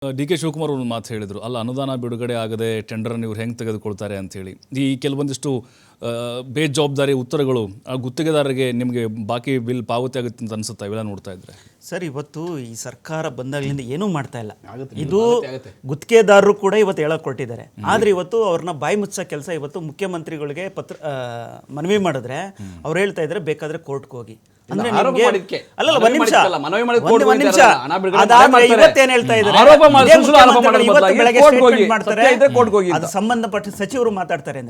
D K Shivakumar ಒಂದು ಮಾತು ಹೇಳಿದರು, ಅಲ್ಲ ಅನುದಾನ ಬಿಡುಗಡೆ ಆಗದೆ ಟೆಂಡರನ್ನು ಇವ್ರು ಹೆಂಗೆ ತೆಗೆದುಕೊಳ್ತಾರೆ ಅಂತೇಳಿ. ಈ ಕೆಲವೊಂದಿಷ್ಟು ಬೇಜವಾಬ್ದಾರಿ ಉತ್ತರಗಳು ಆ ಗುತ್ತಿಗೆದಾರರಿಗೆ ನಿಮಗೆ ಬಾಕಿ ಬಿಲ್ ಪಾವತಿ ಆಗುತ್ತೆ ಅಂತ ಅನ್ಸುತ್ತಾ ಇವೆಲ್ಲ ನೋಡ್ತಾ ಇದ್ರೆ? ಸರ್, ಇವತ್ತು ಈ ಸರ್ಕಾರ ಬಂದಾಗಲಿಂದ ಏನೂ ಮಾಡ್ತಾ ಇಲ್ಲ. ಇದು ಗುತ್ತಿಗೆದಾರರು ಕೂಡ ಇವತ್ತು ಹೇಳಕ್ ಕೊಟ್ಟಿದ್ದಾರೆ. ಆದ್ರೆ ಇವತ್ತು ಅವ್ರನ್ನ ಬಾಯಿ ಮುಚ್ಚೋ ಕೆಲಸ ಇವತ್ತು ಮುಖ್ಯಮಂತ್ರಿಗಳಿಗೆ ಮನವಿ ಮಾಡಿದ್ರೆ ಅವ್ರು ಹೇಳ್ತಾ ಇದ್ದಾರೆ ಬೇಕಾದ್ರೆ ಕೋರ್ಟ್ಗೆ ಹೋಗಿ. ಅಂದ್ರೆ ಸಂಬಂಧಪಟ್ಟ ಸಚಿವರು ಮಾತಾಡ್ತಾರೆ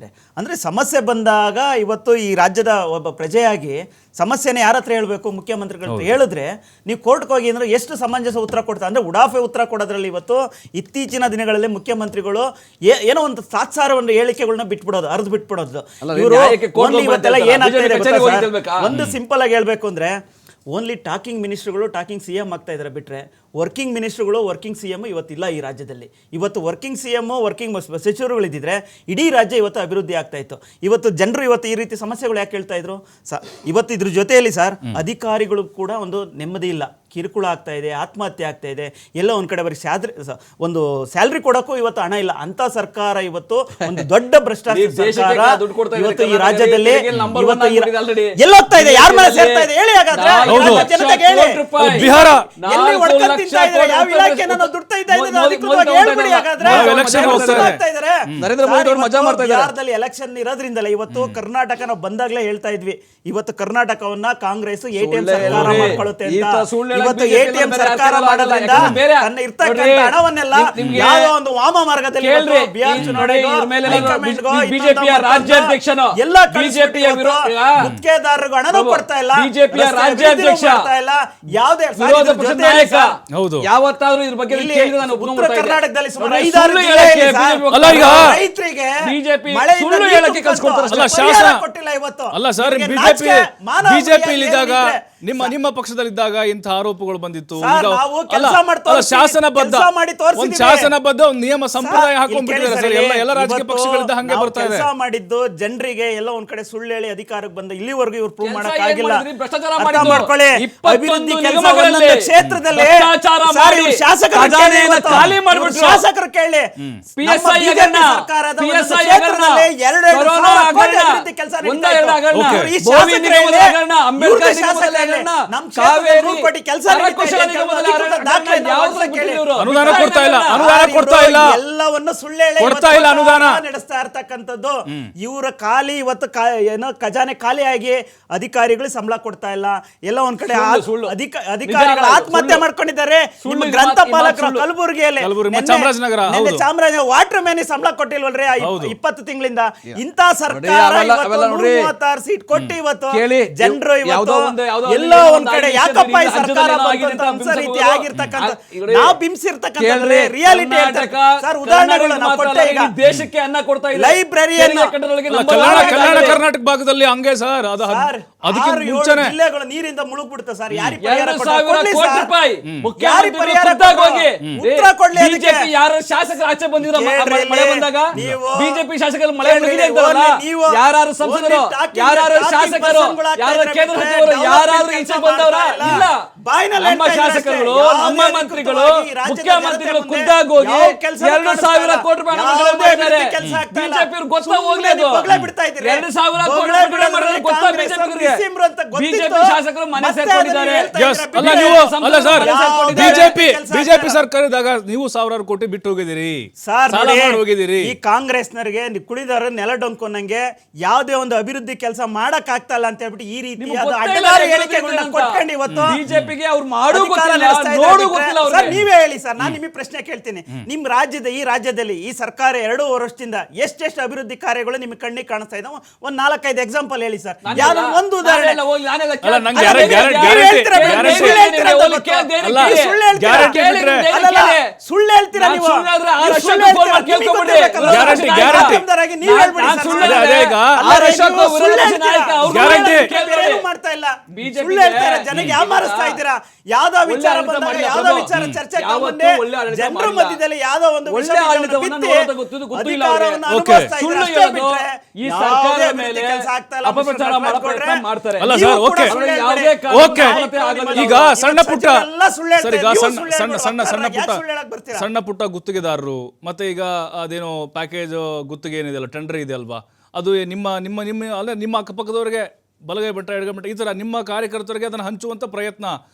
ಅಂದ್ರೆ ಸಮಸ್ಯೆ ಬಂದಾಗ ಇವತ್ತು ಈ ರಾಜ್ಯದ ಒಬ್ಬ ಪ್ರಜೆಯಾಗಿ ಸಮಸ್ಯೆನ ಯಾರ ಹತ್ರ ಹೇಳ್ಬೇಕು? ಮುಖ್ಯಮಂತ್ರಿಗಳು ಹೇಳಿದ್ರೆ ನೀವು ಕೋರ್ಟ್ಗೆ ಹೋಗಿ ಅಂದ್ರೆ ಎಷ್ಟು ಸಮಂಜಸ ಉತ್ತರ ಕೊಡ್ತಾರೆ ಅಂದ್ರೆ ಉಡಾಫೆ ಉತ್ತರ ಕೊಡೋದ್ರಲ್ಲಿ ಇವತ್ತು ಇತ್ತೀಚಿನ ದಿನಗಳಲ್ಲಿ ಮುಖ್ಯಮಂತ್ರಿಗಳು ಏನೋ ಒಂದು ತಾತ್ಸಾರವನ್ನು ಹೇಳಿಕೆಗಳನ್ನ ಬಿಟ್ಬಿಡೋದು, ಅರ್ಧ ಬಿಟ್ಬಿಡೋದು. ಇವರು ಇವತ್ತೆಲ್ಲ ಏನಾಗ್ತದೆ ಒಂದು ಸಿಂಪಲ್ ಆಗಿ ಹೇಳ್ಬೇಕು ಅಂದ್ರೆ ಓನ್ಲಿ ಟಾಕಿಂಗ್ ಮಿನಿಸ್ಟ್ರುಗಳು ಟಾಕಿಂಗ್ ಸಿ ಎಂ ಆಗ್ತಾ ಇದ್ದಾರೆ ಬಿಟ್ರೆ ವರ್ಕಿಂಗ್ ಮಿನಿಸ್ಟ್ರುಗಳು ವರ್ಕಿಂಗ್ ಸಿ ಎಮ್ ಇವತ್ತಿಲ್ಲ ಈ ರಾಜ್ಯದಲ್ಲಿ. ಇವತ್ತು ವರ್ಕಿಂಗ್ ಸಿ ಎಮ್ ವರ್ಕಿಂಗ್ ಸಚಿವರುಗಳಿದ್ದಿದ್ರೆ ಇಡೀ ರಾಜ್ಯ ಇವತ್ತು ಅಭಿವೃದ್ಧಿ ಆಗ್ತಾ ಇತ್ತು. ಇವತ್ತು ಜನರು ಇವತ್ತು ಈ ರೀತಿ ಸಮಸ್ಯೆಗಳು ಯಾಕೆ ಹೇಳ್ತಾ ಇದ್ರು? ಇವತ್ತು ಇದ್ರ ಜೊತೆಯಲ್ಲಿ ಸರ್ ಅಧಿಕಾರಿಗಳು ಕೂಡ ಒಂದು ನೆಮ್ಮದಿ ಇಲ್ಲ, ಕಿರುಕುಳ ಆಗ್ತಾ ಇದೆ, ಆತ್ಮಹತ್ಯೆ ಆಗ್ತಾ ಇದೆ. ಎಲ್ಲ ಒಂದ್ ಕಡೆ ಬರೀ ಒಂದು ಸ್ಯಾಲ್ರಿ ಕೊಡೋಕ್ಕೂ ಇವತ್ತು ಹಣ ಇಲ್ಲ ಅಂತ ಸರ್ಕಾರ ಇವತ್ತು ಒಂದು ದೊಡ್ಡ ಭ್ರಷ್ಟಾಚಾರ ಇವತ್ತು ಈ ರಾಜ್ಯದಲ್ಲಿ ಎಲ್ಲೋಗ್ತಾ ಇದೆ, ಯಾರ ಮೇಲೆ ಸೇರ್ತಾ ಇದೆ ಹೇಳಿ? ಹಾಗಾದ್ರೆ ಜನತೆಗೆ ಹೇಳಿ. ಬಿಹಾರ ಎಲೆಕ್ಷನ್ ಇರೋದ್ರಿಂದಲೇ ಇವತ್ತು ಕರ್ನಾಟಕ ನಾವು ಬಂದಾಗ್ಲೇ ಹೇಳ್ತಾ ಇದ್ವಿ, ಇವತ್ತು ಕರ್ನಾಟಕವನ್ನ ಕಾಂಗ್ರೆಸ್ ಎಟಿಎಂ ಸರ್ಕಾರ ಮಾಡ್ಕೊಳ್ಳುತ್ತೆ ಅಂತ. ಇವತ್ತು ಎಟಿಎಂ ಸರ್ಕಾರ ಮಾಡೋದ್ರಿಂದ ತನ್ನ ಇರ್ತಕ್ಕಂಥ ಹಣವನ್ನೆಲ್ಲ ಯಾವುದೋ ಒಂದು ವಾಮ ಮಾರ್ಗದಲ್ಲಿ ಬಿಜೆಪಿಯ ರಾಜ್ಯಾಧ್ಯಕ್ಷನು ಎಲ್ಲ ಬಿಜೆಪಿಯ ಗುತ್ತಿಗೆದಾರರಿಗೂ ಹಣನೂ ಕೊಡ್ತಾ ಇಲ್ಲ, ಬಿಜೆಪಿಯ ರಾಜ್ಯಾಧ್ಯಕ್ಷ ಯಾವುದೇ ವಿರೋಧ ಪಕ್ಷದ ನಾಯಕ ಯಾವತ್ತಾದ್ರೂ ಇದ್ರ ಬಗ್ಗೆ ಉತ್ತರ ಕರ್ನಾಟಕದಲ್ಲಿ ರೈತರಿಗೆ ಬಿಜೆಪಿ ಸುಳ್ಳು ಹೇಳಕ್ಕೆ ಕಳ್ಸಿಕೊಡ್ತಾರೆ ಕೊಟ್ಟಿಲ್ಲ ಇವತ್ತು. ಅಲ್ಲ ಸರ್, ಬಿಜೆಪಿ ಇದ್ದಾಗ ನಿಮ್ಮ ಪಕ್ಷದಲ್ಲಿದ್ದಾಗ ಇಂಥ ಆರೋಪಗಳು ಬಂದಿತ್ತು. ಶಾಸನಬದ್ಧ ಒಂದು ನಿಯಮ ಸಂಪ್ರದಾಯ ಹಾಕೊಂಡ್ಬಿಟ್ಟಿದ್ದಾರೆ ಸರ್. ಎಲ್ಲ ರಾಜಕೀಯ ಪಕ್ಷಗಳಿಂದ ಹಂಗೆ ಬರ್ತಾ ಇದೆ. ಕೆಲಸ ಮಾಡಿದ್ದು ಜನರಿಗೆ ಎಲ್ಲ ಒಂದ್ ಕಡೆ ಸುಳ್ಳು ಹೇಳಿ ಅಧಿಕಾರಕ್ಕೆ ಬಂದ ಇಲ್ಲಿವರೆಗೂ ಇವ್ರು ಪ್ರೂವ್ ಮಾಡಕ್ ಆಗಿಲ್ಲ. ಮಾಡ್ಕೊಳ್ಳಿ, ಅಭಿವೃದ್ಧಿ ಕೆಲಸ ಕ್ಷೇತ್ರದಲ್ಲಿ ಶಾಸಕರು ಕೇಳಿ ಅನುದಾನ ಕೊಡ್ತಾ ಇಲ್ಲ, ಎಲ್ಲವನ್ನು ಸುಳ್ಳು ಹೇಳಿ ಅನುದಾನ ನಡೆಸ್ತಾ ಇರ್ತಕ್ಕಂಥದ್ದು. ಇವರ ಖಾಲಿ ಇವತ್ತು ಏನೋ ಖಜಾನೆ ಖಾಲಿಯಾಗಿ ಅಧಿಕಾರಿಗಳು ಸಂಬಳ ಕೊಡ್ತಾ ಇಲ್ಲ. ಎಲ್ಲ ಒಂದ್ ಕಡೆ ಅಧಿಕಾರಿಗಳು ಆತ್ಮಹತ್ಯೆ ಮಾಡ್ಕೊಂಡಿದ್ದಾರೆ. ಗ್ರಂಥಪಾಲಕರು ಕಲಬುರಗಿಯಲ್ಲಿ ಚಾಮರಾಜನಗರ ವಾಟರ್ ಮ್ಯಾನ್ ಸಂಬಳ ಕೊಟ್ಟಿಲ್ವಲ್ರಿ 20 ತಿಂಗಳಿಂದ. ಇಂತ ಸರ್ಕಾರ 36 ಸೀಟ್ ಕೊಟ್ಟು ಇವತ್ತು ಜನರು ಇವತ್ತು ಎಲ್ಲ ಒಂದ್ ಕಡೆ ಯಾಕಪ್ಪ ಈ ಸರ್ಕಾರ ರೀತಿ ಆಗಿರ್ತಕ್ಕಂಥ ನಾವು ಬಿಂಬಿಸಿರ್ತಕ್ಕಂಥ ರಿಯಾಲಿಟಿ ಸರ್ ಉದಾಹರಣೆಗಳು ನಾವು ಕೊಟ್ಟೆ. ಈಗ ದೇಶಕ್ಕೆ ಅನ್ನ ಕೊಡ್ತಾ ಇಲ್ಲ ಲೈಬ್ರರಿಯನ್ನು ಕಲ್ಯಾಣ ಕರ್ನಾಟಕ ಭಾಗದಲ್ಲಿ ಹಂಗೆ ಸರ್, ಅದಕ್ಕೆ ಮುಂಚೆನೆ ಜಿಲ್ಲೆಗಳು ನೀರಿಂದ ಮುಳುಗ್ಬಿಡುತ್ತೆ ಸರ್. ಯಾರಿಗೆ ಯಾರು ಶಾಸಕರು ಆಚೆ ಬಂದಿರೋ ಮಳೆ ಬಂದಾಗ ಬಿಜೆಪಿ ಶಾಸಕರು ಮಳೆ ಮುಳುಗಿದೆ ಅಂತಲ್ಲ, ಯಾರು ಸಂಸದರು, ಯಾರು ಶಾಸಕರು, ಯಾರು ಕೇಂದ್ರ ಸಚಿವರು, ಯಾರು ಈಚೆ ಬಂದವರ ಇಲ್ಲ. ನಮ್ಮ ಶಾಸಕರುಗಳು, ನಮ್ಮ ಮಂತ್ರಿಗಳು, ಮುಖ್ಯಮಂತ್ರಿಗಳು ಖುದ್ದಾಗಿ ಹೋಗಿ 2,000 ಕೋಟಿ ರೂಪಾಯಿ ಮಾಡಿದ್ದಾರೆ. ಬಿಜೆಪಿ ಗೊತ್ತಾ ಹೋಗ್లేదు 2,000 ಕೋಟಿ ರೂಪಾಯಿ ಗೊತ್ತಾ ಬಿಜೆಪಿ ಶಾಸಕರು ಮನೆ ಸೇರ್ಕೊಂಡಿದ್ದಾರೆ. ಬಿಜೆಪಿ ಸರ್ಕಾರ ಇದ್ದಾಗ ನೀವು 1,000 ಕೋಟಿ ಬಿಟ್ಟು ಹೋಗಿದ್ದೀರಿ, ಹೋಗಿದ್ದೀರಿ. ಈ ಕಾಂಗ್ರೆಸ್ನರಿಗೆ ಕುಡಿದಾರ ನೆಲ ಡೊಂಕೊಂಡಂಗೆ ಯಾವುದೇ ಒಂದು ಅಭಿವೃದ್ಧಿ ಕೆಲಸ ಮಾಡಕ್ ಆಗ್ತಾ ಇಲ್ಲ ಅಂತ ಹೇಳ್ಬಿಟ್ಟು ಈ ರೀತಿ ಹೇಳಿಕೆಗಳನ್ನ ಕೊಟ್ಕೊಂಡು ಇವತ್ತು ಬಿಜೆಪಿಗೆ ಅವ್ರು ಮಾಡೋ ಗೊತ್ತಿಲ್ಲ. ನೀವೇ ಹೇಳಿ ಸರ್, ನಾನು ನಿಮಗೆ ಪ್ರಶ್ನೆ ಕೇಳ್ತೀನಿ. ನಿಮ್ ಈ ರಾಜ್ಯದಲ್ಲಿ ಈ ಸರ್ಕಾರ 2 ವರ್ಷದಿಂದ ಎಷ್ಟೆಷ್ಟು ಅಭಿವೃದ್ಧಿ ಕಾರ್ಯಗಳು ನಿಮಗೆ ಕಣ್ಣಿಗೆ ಕಾಣಿಸ್ತಾ ಇದಾವೆ? ಒಂದ್ 4-5 ಎಕ್ಸಾಂಪಲ್ ಹೇಳಿ ಸರ್. ಯಾವ್ದು ಒಂದು ಉದಾಹರಣೆ? ಸುಳ್ಳು ಹೇಳ್ತೀರಾ ನಾನ್ ನೀವು. ಸುಳ್ಳಾದ್ರೆ ನೀವು ಆರ್ ಅಶೋಕ್ ಸುಳ್ಳು ಫೋನ್ ಮಾಡಿ ಹೇಳ್ತೀರಾ, ಕೇಳ್ಕೊಂಬಿಡಿ. ನಿಮಗೆ ಗೊತ್ತಿರ್ಬೇಕಲ್ಲ. ಗ್ಯಾರಂಟಿ, ನಾನು ಗ್ಯಾರಂಟಿ. ಮಾಧ್ಯಮದವರಾಗಿ ನೀವು ಹೇಳ್ಬಿಡಿ ನಾನ್ ಸರ್. ಸುಳ್ಳಾದ್ರೆ ಅದೇ ಈಗ ಆರ್ ಅಶೋಕ್ ನೀವು ವಿರೋಧ ಸುಳ್ಳು ಪಕ್ಷ ನಾಯಕ, ಹೇಳ್ತೀರಾ. ಅವ್ರು ಗ್ಯಾರಂಟಿ. ಕೇಳಿದ್ರೆ ಏನು ಮಾಡ್ತಾ ಇಲ್ಲ. BJP ಸುಳ್ಳು ಹೇಳ್ತಾರೆ, ಜನಕ್ಕೆ ಯಾಮಾರಿಸ್ತಾ ಇದ್ದೀರಾ. ಯಾವ್ದೋ ಒಳ್ಳೆ ವಿಚಾರ ಆಡಳಿತ ಬಂದಾಗ ಮಾಡಿಲ್ಲ ಯಾವ್ದೋ ಪ್ರಭು. ವಿಚಾರ ಚರ್ಚೆ ಯಾವತ್ತೂ ತಗೊಂಡೆ ಒಳ್ಳೆ ಆಡಳಿತ ಜನರ ಮಾಡಿಲ್ಲ. ಮಧ್ಯದಲ್ಲಿ ಯಾವ್ದೋ ಒಂದು ಒಳ್ಳೆ ವಿಷಯ ಆಡಳಿತವನ್ನ ಬಿತ್ತಿ ನೋಡೋದು ಗೊತ್ತಿಲ್ಲ ಅವ್ರಿಗೆ. ಅಧಿಕಾರವನ್ನು ಓಕೆ. ಅನುಭವಿಸ್ತಾ ಇದ್ದೀರಾ ಸುಳ್ಳು ಅಷ್ಟೇ ಹೇಳೋದು, ಬಿಟ್ರೆ ಈ ಯಾವುದೇ ಸರ್ಕಾರದ ಅಭಿವೃದ್ಧಿ ಮೇಲೆ ಕೆಲಸ ಆಗ್ತಾ ಇಲ್ಲ. ಅಪಪ್ರಚಾರ ಮಾಡೋ ಪ್ರಯತ್ನ ಮಾಡ್ತಾರೆ. ಅಲ್ಲ ನೀವು ಸರ್, ಕೂಡ ಓಕೆ. ಸುಳ್ಳು ಯಾವುದೇ ಹೇಳ್ಬೇಡಿ. ಕಾರಣಕ್ಕೂ ಓಕೆ. ಸಫಲತೆ ಆಗೋದಿಲ್ಲ. ಈಗ ಸಣ್ಣ ಪುಟ್ಟ ಸಚಿವರೆಲ್ಲ ಸುಳ್ಳು ಹೇಳ್ತಾರೆ. ಸರ್, ಈಗ ನೀವು ಸಣ್ಣ ಸುಳ್ಳು ಸಣ್ಣ ಹೇಳ್ಬೇಡಿ. ಸಣ್ಣ ಸಣ್ಣ ಯಾಕೆ ಪುಟ್ಟ ಸುಳ್ಳು ಹೇಳಕ್ ಬರ್ತೀರಾ? ಸಣ್ಣ ಪುಟ್ಟ ಗುತ್ತಿಗೆದಾರರು ಮತ್ತೆ ಈಗ ಅದೇನೋ ಪ್ಯಾಕೇಜ್ ಗುತ್ತಿಗೆ ಏನಿದೆಯಲ್ಲ, ಟೆಂಡರ್ ಇದೆ ಅಲ್ವಾ, ಅದು ನಿಮ್ಮ ನಿಮ್ಮ ನಿಮ್ಮ ಅಲ್ಲ ನಿಮ್ಮ ಅಕ್ಕಪಕ್ಕದವರಿಗೆ ಬಲಗೈ ಬೆಟ್ಟ ಎಡಗೈ ಬೆಟ್ಟ ಈ ಥರ ನಿಮ್ಮ ಕಾರ್ಯಕರ್ತರಿಗೆ ಅದನ್ನು ಹಂಚುವಂಥ ಪ್ರಯತ್ನ,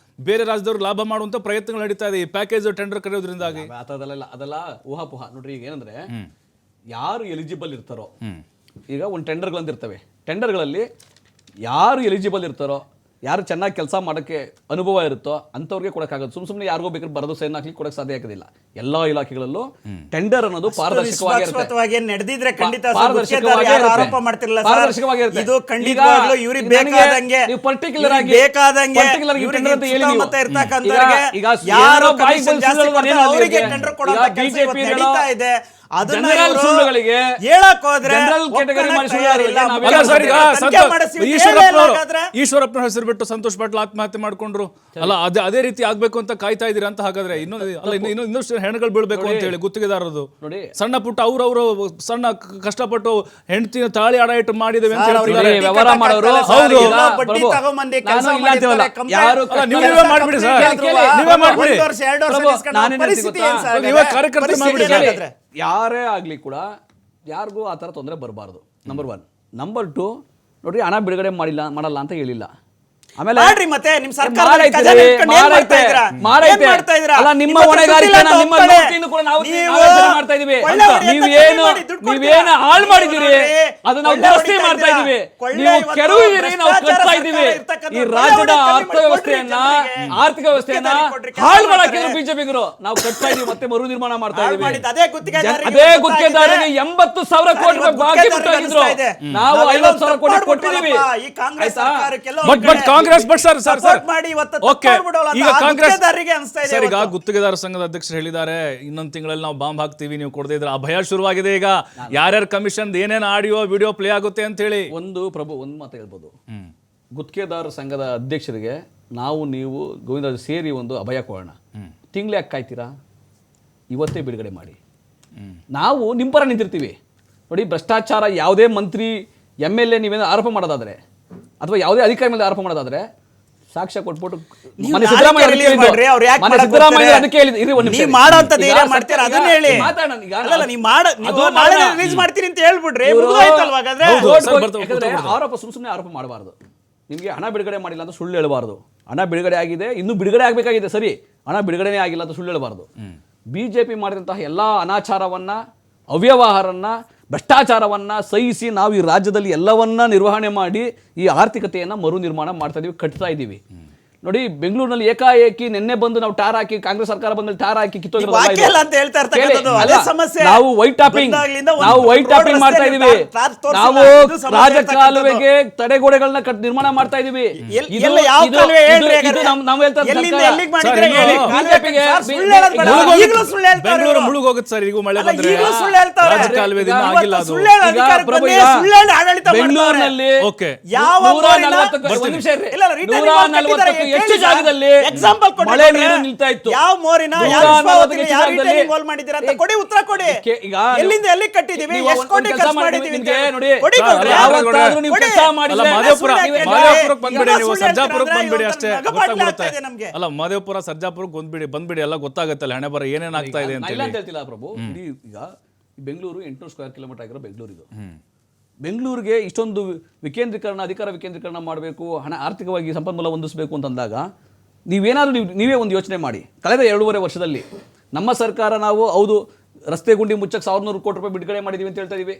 ಬೇರೆ ರಾಜ್ಯದವ್ರು ಲಾಭ ಮಾಡುವಂಥ ಪ್ರಯತ್ನಗಳು ನಡೀತಾ ಇದೆ ಈ ಪ್ಯಾಕೇಜ್ ಟೆಂಡರ್ ಕರೆಯೋದ್ರಿಂದಾಗಿ. ಅದೆಲ್ಲ ಊಹಾಪೋಹ ನೋಡ್ರಿ. ಈಗ ಏನಂದ್ರೆ ಯಾರು ಎಲಿಜಿಬಲ್ ಇರ್ತಾರೋ, ಈಗ ಒಂದು ಟೆಂಡರ್ಗಳಂತ ಇರ್ತವೆ, ಟೆಂಡರ್ಗಳಲ್ಲಿ ಯಾರು ಎಲಿಜಿಬಲ್ ಇರ್ತಾರೋ, ಯಾರು ಚೆನ್ನಾಗಿ ಕೆಲಸ ಮಾಡೋಕ್ಕೆ ಅನುಭವ ಇರುತ್ತೋ ಅಂಥವ್ರಿಗೆ ಕೊಡೋಕ್ಕಾಗೋದು. ಸುಮ್ಮನೆ ಯಾರಿಗೋ ಬೇಕಾದ್ರೆ ಬರೆದು ಸೈನ್ ಹಾಕ್ಲಿಕ್ಕೆ ಕೊಡೋಕೆ ಸಾಧ್ಯ ಆಗೋದಿಲ್ಲ. ಎಲ್ಲ ಇಲಾಖೆಗಳಲ್ಲೂ ಟೆಂಡರ್ ಅನ್ನೋದು ಪಾರದರ್ಶಕವಾಗಿ ನಡೆದಿದ್ರೆ ಖಂಡಿತ ಪಾರದರ್ಶಕವಾಗಿ ಆರೋಪ ಮಾಡ್ತಿರಲ್ಲ ಸರ್. ಪಾರದರ್ಶಕವಾಗಿರುತ್ತೆ. ಇದು ಖಂಡಿತವಾಗ್ಲೂ ಇವ್ರಿಗೆ ಬೇಕಾದಂಗೆ ನೀವು ಪರ್ಟಿಕ್ಯುಲರ್ ಆಗಿ ಬೇಕಾದಂಗೆ ಟೆಂಡರ್ ಅಂತ ಹೇಳಿ ನೀವು ಮತ್ತೆ ಇರ್ತಕ್ಕಂಥವ್ರಿಗೆ ಈಗ ಯಾರು ಬಾಯಿಗೆ ಕಮಿಷನ್ ಬಂದು ಜಾಸ್ತಿ ಸುಳ್ಳು ಕೊಡ್ತಾರೆ ಹೇಳೋದು ಅವರಿಗೆ ಇದೆ. ಟೆಂಡರ್ ಕೊಡುವಂತ ಈಗ ಕೆಲಸ ಇವತ್ತು BJP ನಡೀತಾ ಇದೆ. ಅದನ್ನ ಜನರಲ್ ಇವರು ಸುಳ್ಳುಗಳಿಗೆ ಹೇಳಕ್ ಹೋದ್ರೆ ಜನರಲ್ ಕ್ಯಾಟಗರಿ ಮಾಡಿ ಸುಳ್ಳು ತಯಾರಿಲ್ಲ. ನಾವೇನು ಅಲ್ಲ ಸರ್, ಈಗ ತನಿಖೆ ಮಾಡಿಸಿ ಈಶ್ವರಪ್ಪನ ಹೆಸರು ಬಿಟ್ಟು ಸಂತೋಷ್ ಪಾಟೀಲ್ ಆತ್ಮಹತ್ಯೆ ಮಾಡ್ಕೊಂಡ್ರು ಅಲ್ಲ, ಅದೇ ರೀತಿ ಆಗ್ಬೇಕು ಅಂತ ಕಾಯ್ತಾ ಇದೀರ ಅಂತ ಹಾಗಾದ್ರೆ ಇನ್ನೊಂದು ಹೆಣ್ಗಳು ಬೀಳ್ಬೇಕು ಅಂತ ಹೇಳಿ ಗುತ್ತಿಗೆದಾರದು ನೋಡಿ, ಸಣ್ಣ ಪುಟ್ಟ ಅವ್ರವ್ರು ಸಣ್ಣ ಕಷ್ಟಪಟ್ಟು ಹೆಂಡತಿನ ತಾಳಿ ಆಡ ಇಟ್ಟು ಮಾಡಿದೇವೆ ಅಂತ ಹೇಳ್ತಿದ್ದಾರೆ. ವ್ಯವಹಾರ ಮಾಡೋರು ಹೌದು. ಬಡ್ಡಿ ತಗೊಂಬಂದಿ ಕೆಲಸ ನಾನು ಇಲ್ಲ ಅಂತೀವಲ್ಲ. ಯಾರು ನೀವೇ ಮಾಡ್ಬಿಡಿ ಸರ್, ನೀವೇ ಮಾಡ್ಬಿಡಿ. ಪರಿಸ್ಥಿತಿ ಏನ್ ಸರ್? ನೀವೇ ಕಾರ್ಯಕರ್ತರು ಮಾಡ್ಬಿಡಿ ಸರ್. ಯಾರೇ ಆಗ್ಲಿ ಕೂಡ ಯಾರಿಗೂ ಆ ಥರ ತೊಂದರೆ ಬರಬಾರ್ದು. ನಂಬರ್ 1. ನಂಬರ್ 2, ನೋಡ್ರಿ, ಹಣ ಬಿಡುಗಡೆ ಮಾಡಲ್ಲ ಅಂತ ಹೇಳಿಲ್ಲ. ಆಮೇಲೆ ಮತ್ತೆ ನಿಮ್ ಸರ್ಕಾರ ಅಲ್ಲ, ನಿಮ್ಮ ಹೊಣೆಗಾರಿಕೆನ ನಿಮ್ಮ ಲೋಕಿಯನ್ನು ಕೂಡ ನಾವು ಆಲೋಚನೆ ಮಾಡ್ತಾ ಇದೀವಿ. ನೀವೇನು ಹಾಳು ಮಾಡಿದಿರಿ ಅದನ್ನ ನಾವು ದುರಸ್ತಿ ಮಾಡ್ತಾ ಇದೀವಿ. ನೀವು ಕೆಡವಿದಿರಿ, ನಾವು ಕಟ್ತಾ ಇದೀವಿ. ಈ ರಾಜ್ಯದ ಆರ್ಥಿಕ ವ್ಯವಸ್ಥೆಯನ್ನ ಹಾಳು ಮಾಡಕ್ಕೆ ಬಿಜೆಪಿಗರು ನಾವು ಕಟ್ತಾ ಇದೀವಿ, ಮತ್ತೆ ಮರು ನಿರ್ಮಾಣ ಮಾಡ್ತಾ ಇದೀವಿ. ಅದೇ ಗುತ್ತಿಗೆದಾರರಿಗೆ 80,000 ಕೋಟಿ ರೂಪಾಯಿ ಬಾಕಿ ಬಿಟ್ಟಿದ್ರು. ನಾವು 50,000 ಕೋಟಿ ಕೊಟ್ಟಿದ್ದೀವಿ. ಈಗ ಗುತ್ತಿಗೆದಾರ ಸಂಘದ ಅಧ್ಯಕ್ಷರು ಹೇಳಿದ್ದಾರೆ, ಇನ್ನೊಂದು ತಿಂಗಳಲ್ಲಿ ನಾವು ಬಾಂಬ್ ಹಾಕ್ತೀವಿ ನೀವು ಕೊಡದೇ ಇದ್ರೆ. ಆ ಭಯ ಶುರುವಾಗಿದೆ ಈಗ. ಯಾರ್ಯಾರ ಕಮಿಷನ್ ಏನೇನು ಆಡಿಯೋ ವಿಡಿಯೋ ಪ್ಲೇ ಆಗುತ್ತೆ ಅಂತ ಹೇಳಿ. ಒಂದು ಮಾತು ಹೇಳ್ಬೋದು, ಗುತ್ತಿಗೆದಾರ ಸಂಘದ ಅಧ್ಯಕ್ಷರಿಗೆ ನೀವು ಗೋವಿಂದರಾಜ್ ಸೇರಿ ಒಂದು ಅಭಯ ಕೊಡೋಣ. ತಿಂಗಳು ಯಾಕೆ ಕಾಯ್ತೀರಾ? ಇವತ್ತೇ ಬಿಡುಗಡೆ ಮಾಡಿ. ನಾವು ನಿಮ್ಮ ಪರ ನಿಂತಿರ್ತೀವಿ. ನೋಡಿ, ಭ್ರಷ್ಟಾಚಾರ ಯಾವುದೇ ಮಂತ್ರಿ MLA ನೀವೇನೋ ಆರೋಪ ಮಾಡೋದಾದ್ರೆ ಅಥವಾ ಯಾವುದೇ ಅಧಿಕಾರಿ ಮೇಲೆ ಆರೋಪ ಮಾಡೋದಾದ್ರೆ ಸಾಕ್ಷ್ಯ ಕೊಟ್ಬಿಟ್ಟು ಆರೋಪ ಸುಮ್ಮನೆ ಆರೋಪ ಮಾಡಬಾರ್ದು. ನಿಮಗೆ ಹಣ ಬಿಡುಗಡೆ ಮಾಡಿಲ್ಲ ಅಂತ ಸುಳ್ಳು ಹೇಳಬಾರ್ದು. ಹಣ ಬಿಡುಗಡೆ ಆಗಿದೆ, ಇನ್ನೂ ಬಿಡುಗಡೆ ಆಗಬೇಕಾಗಿದೆ, ಸರಿ, ಹಣ ಬಿಡುಗಡೆನೇ ಆಗಿಲ್ಲ ಅಂತ ಸುಳ್ಳು ಹೇಳಬಾರ್ದು. BJP ಮಾಡಿದಂತಹ ಎಲ್ಲ ಅನಾಚಾರವನ್ನ, ಅವ್ಯವಹಾರನ್ನ, ಭ್ರಷ್ಟಾಚಾರವನ್ನ ಸಹಿಸಿ ನಾವು ಈ ರಾಜ್ಯದಲ್ಲಿ ಎಲ್ಲವನ್ನ ನಿರ್ವಹಣೆ ಮಾಡಿ ಈ ಆರ್ಥಿಕತೆಯನ್ನ ಮರು ನಿರ್ಮಾಣ ಮಾಡ್ತಾ ಇದೀವಿ, ಕಟ್ತಾ ಇದ್ದೀವಿ. ನೋಡಿ, ಬೆಂಗಳೂರಿನಲ್ಲಿ ಏಕಾಏಕಿ ನಿನ್ನೆ ಬಂದು ನಾವು ಟಾರ್ ಹಾಕಿ, ಕಾಂಗ್ರೆಸ್ ಸರ್ಕಾರ ಬಂದಲ್ಲಿ ಟಾರ್ ಹಾಕಿ ನಾವು ವೈಟ್ ಟಾಪಿಂಗ್ ಮಾಡ್ತಾ ಇದೀವಿ. ನಾವು ರಾಜಕಾಲುವೆಗೆ ತಡೆಗೋಡೆಗಳನ್ನ ನಿರ್ಮಾಣ ಮಾಡ್ತಾ ಇದೀವಿ. ಬೆಂಗಳೂರು ಮುಳುಗ್ ಹೋಗುತ್ತೆ ಸರ್, ಈಗ ಮಳೆ ಬಂದ್ರೆ ರಾಜಕಾಲುವೆದಿಂದ ಆಗಿಲ್ಲ ಅದು. ಬೆಂಗಳೂರಿನಲ್ಲಿ 140 ಹೆಚ್ಚು ಜಾಗದಲ್ಲಿ ಮಳೆ ನೀರು ನಿಲ್ತಾ ಇತ್ತು. ಯಾವ ಮೋರಿನ ಗೋಲ್ ಮಾಡಿದ್ದೀರಾ ಅಂತ ಕೊಡಿ, ಉತ್ತರ ಕೊಡಿ. ಎಲ್ಲಿಂದ ಎಲ್ಲಿ ಕಟ್ಟಿದೀವಿ, ಎಷ್ಟು ಕೋಟಿ ಖರ್ಚು ಮಾಡಿದೀವಿ ನೋಡಿ. ಯಾವತ್ತಾದ್ರೂ ನೀವು ಕೆಲಸ ಮಾಡಿದ್ರೆ ಮಾದೇವಪುರಕ್ಕೆ ಬಂದ್ಬಿಡಿ, ನೀವು ಸರ್ಜಾಪುರಕ್ಕೆ ಬಂದ್ಬಿಡಿ, ಅಷ್ಟೇ ಗೊತ್ತಾಗ್ಬಿಡುತ್ತೆ. ಅಲ್ಲ, ಮಾದೇವಪುರ ಸರ್ಜಾಪುರಕ್ಕೆ ಬಂದ್ಬಿಡಿ, ಎಲ್ಲ ಗೊತ್ತಾಗತ್ತಲ್ಲ ಹಣೆ ಬರ ಏನೇನ್ ಆಗ್ತಾ ಇದೆ ಅಂತ. ಇಲ್ಲ ಅಂತ ಹೇಳ್ತಿಲ್ಲ ಪ್ರಭು. ಈಗ ಬೆಂಗಳೂರು 800 ಸ್ಕ್ವೇರ್ ಕಿಲೋಮೀಟರ್ ಆಗಿರೋ ಬೆಂಗಳೂರು ಇದು. ಬೆಂಗಳೂರಿಗೆ ಇಷ್ಟೊಂದು ವಿಕೇಂದ್ರೀಕರಣ, ಅಧಿಕಾರ ವಿಕೇಂದ್ರೀಕರಣ ಮಾಡಬೇಕು, ಹಣ ಆರ್ಥಿಕವಾಗಿ ಸಂಪನ್ಮೂಲ ಹೊಂದಿಸಬೇಕು ಅಂತಂದಾಗ ನೀವೇ ಒಂದು ಯೋಚನೆ ಮಾಡಿ. ಕಳೆದ 2.5 ವರ್ಷದಲ್ಲಿ ನಮ್ಮ ಸರ್ಕಾರ ನಾವು ಹೌದು ರಸ್ತೆ ಗುಂಡಿ ಮುಚ್ಚಕ್ಕೆ 1,100 ಕೋಟಿ ರೂಪಾಯಿ ಬಿಡುಗಡೆ ಮಾಡಿದೀವಿ ಅಂತ ಹೇಳ್ತಾ ಇದೀವಿ.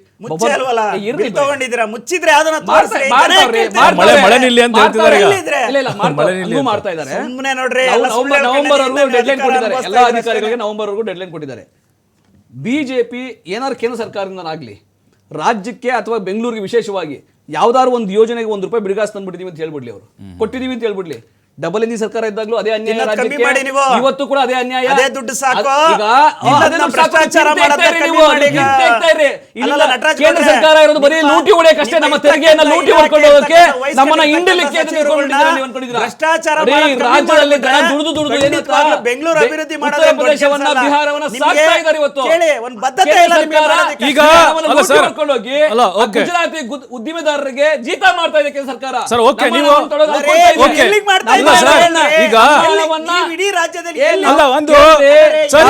ಮಾಡ್ತಾ ಇದ್ದಾರೆ. ಎಲ್ಲ ಅಧಿಕಾರಿಗಳಿಗೆ ನವೆಂಬರ್ವರೆಗೂ ಡೆಡ್ಲೈನ್ ಕೊಟ್ಟಿದ್ದಾರೆ. BJP ಏನಾದ್ರು ಕೇಂದ್ರ ಸರ್ಕಾರದಿಂದಾಗಲಿ ರಾಜ್ಯಕ್ಕೆ ಅಥವಾ ಬೆಂಗಳೂರಿಗೆ ವಿಶೇಷವಾಗಿ ಯಾವ್ದಾದ್ರು ಒಂದು ಯೋಜನೆಗೆ ₹1 ಬಿಡುಗಾಸ್ ತಂದ್ಬಿಟ್ಟಿದೀವಿ ಅಂತ ಹೇಳ್ಬಿಡ್ಲಿ, ಅವರು ಕೊಟ್ಟಿದೀವಿ ಅಂತ ಹೇಳ್ಬಿಡ್ಲಿ. ಡಬಲ್ ಇಂಜಿನ್ ಸರ್ಕಾರ ಇದ್ದಾಗಲೂ ಅದೇ ಅನ್ಯಾಯ ತಿನ್ನೋದ್ ಕಮ್ಮಿ ರಾಜ್ಯಕ್ಕೆ. ಮಾಡಿ ನೀವು. ಇವತ್ತು ಕೂಡ ಅದೇ ಅನ್ಯಾಯ. ಅದೇ ದುಡ್ಡು ಸಾಕು. ಈಗ ತಿನ್ನೋದ್ನ ಭ್ರಷ್ಟಾಚಾರ ಮಾಡೋದನ್ನ ಕಮ್ಮಿ ಮಾಡಿ ಈಗ. ಅಲ್ಲ, ನಟರಾಜ್ ಕೇಂದ್ರ ಗೌಡ್ರೆ, ಸರ್ಕಾರ ಇರೋದು ಬರೀ ನಿಮ್ಮ- ಲೂಟಿ ಹೊಡೆಯಕ್ಕಷ್ಟೇ, ನಮ್ಮ ನಿಮ್ಮ ತೆರಿಗೆಯನ್ನ ಲೂಟಿ ಮಾಡ್ಕೊಂಡು ಹೋಗೋಕೆ, ವಹಿಸ್ಕೊಂಡಿರ್ತಕ್ಕಂಥ ನಮ್ಮನ್ನ ಹಿಂಡಲಿಕ್ಕೆ ಸಚಿವರುಗಳನ್ನ ನೀವು ಅನ್ಕೊಂಡಿದ್ದೀರಾ? ಭ್ರಷ್ಟಾಚಾರ ಬರೀ ಮಾಡೋದ್ ಕಮ್ಮಿ ರಾಜ್ಯದಲ್ಲಿ ಜನ ಮಾಡ್ಬಿಟ್ರೆ ದುಡಿದು ದುಡಿದು ಖಂಡಿತವಾಗ್ಲೂ ಬೆಂಗಳೂರು ಅಭಿವೃದ್ಧಿ ಮಾಡೋದು ಉತ್ತರ ದೊಡ್ಡ ಪ್ರದೇಶವನ್ನ ಕೆಲಸ ಅಲ್ಲ. ಬಿಹಾರವನ್ನ ನಿಮ್ಗೆ ಸಾಕ್ತಾ ಇದ್ದಾರೆ ಇವತ್ತು. ಕೇಳಿ, ಒಂದು ಬದ್ಧತೆ ಕೇಂದ್ರ ಇಲ್ಲ ನಿಮ್ಗೆ ಸರ್ಕಾರ ಮಾಡೋದಕ್ಕೆ. ಈಗ ಬಿಹಾರವನ್ನ ಅಲ್ಲ ಲೂಟಿ ಸರ್, ಮಾಡ್ಕೊಂಡು ಹೋಗಿ ಅಲ್ಲ, ಓಕೆ. ಗುಜರಾತಿ ಉದ್ದಿಮೆದಾರರಿಗೆ ಜೀತ ಮಾಡ್ತಾ ಇದೆ ಕೇಂದ್ರ ಸರ್ಕಾರ. ಸರ್, ಓಕೆ, ನಮ್ಮನ್ನ ನೀವು- ನಾವು ತೊಡಗು ಅರೆ, ಹಾಕ್ಕೊಳ್ತಾ ಇದ್ದೀವಿ. ಓಕೆ. ಎಲ್ಲಿಗೆ ಮಾಡ್ತಾ ಅಲ್ಲ ಇದ್ದೀರಾ? ಸರ್, ಎಲ್ಲಿ? ಈಗ ನೀವು ಇಡೀ ರಾಜ್ಯದಲ್ಲಿ ಎಲ್ಲಿ? ಅಲ್ಲ, ಒಂದು ಕೇಂದ್ರ ಸರ್,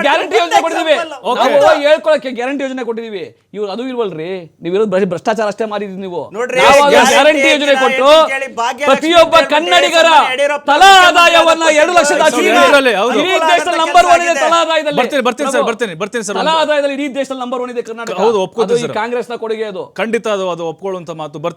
ಗ್ಯಾರಂಟಿ ಯೋಜನೆ ಕೊಟ್ಟಿದ್ದೀವಿ. ಓಕೆ. ನಾವು ಹೇಳ್ಕೊಳಕ್ಕೆ ಗ್ಯಾರಂಟಿ ಯೋಜನೆ ಕೊಟ್ಟಿದ್ದೀವಿ. ಇವ್ರು ಅದು ಇಲ್ವಲ್ರಿ, ನೀವು ಇರೋದು ಬರೀ ಭ್ರಷ್ಟಾಚಾರ ಅಷ್ಟೇ ಮಾಡಿದ್ರಿ ನೀವು. ನೋಡ್ರಿ, ನಾವು ಅದು ಗ್ಯಾರಂಟಿ ಗ್ಯಾರಂಟಿ ಯೋಜನೆ ಕೊಟ್ಟು ಕೇಳಿ, ಭಾಗ್ಯಲಕ್ಷ್ಮಿ ಪ್ರತಿಯೊಬ್ಬ ಅಂತ ಹೇಳ್ಬಿಟ್ಟು ಕನ್ನಡಿಗರ ಯಡಿಯೂರಪ್ಪ ತಲಾ ಮುಖ್ಯಮಂತ್ರಿ ಆದಾಯವನ್ನ 2 ಲಕ್ಷ ದಾಟಿದೆ. ಇದರಲ್ಲಿ ಹೌದು. ಇಡೀ ದೇಶದಲ್ಲಿ ನಂಬರ್ 1 ಇದೆ ತಲಾ ಆದಾಯದಲ್ಲಿ. ಬರ್ತೀನಿ ಸರ್, ಬರ್ತೀನಿ ಸರ್. ತಲಾ ಆದಾಯದಲ್ಲಿ ಇಡೀ ದೇಶದಲ್ಲಿ ನಂಬರ್ 1 ಇದೆ ಕರ್ನಾಟಕ. ಹೌದು, ಒಪ್ಕೊತೀನಿ ಅದು ಈ ಸರ್. ಕಾಂಗ್ರೆಸ್ನ ಕೊಡುಗೆ ಅದು. ಖಂಡಿತ ಅದು ಒಪ್ಕೊಳ್ಳುವಂತ ಮಾತು.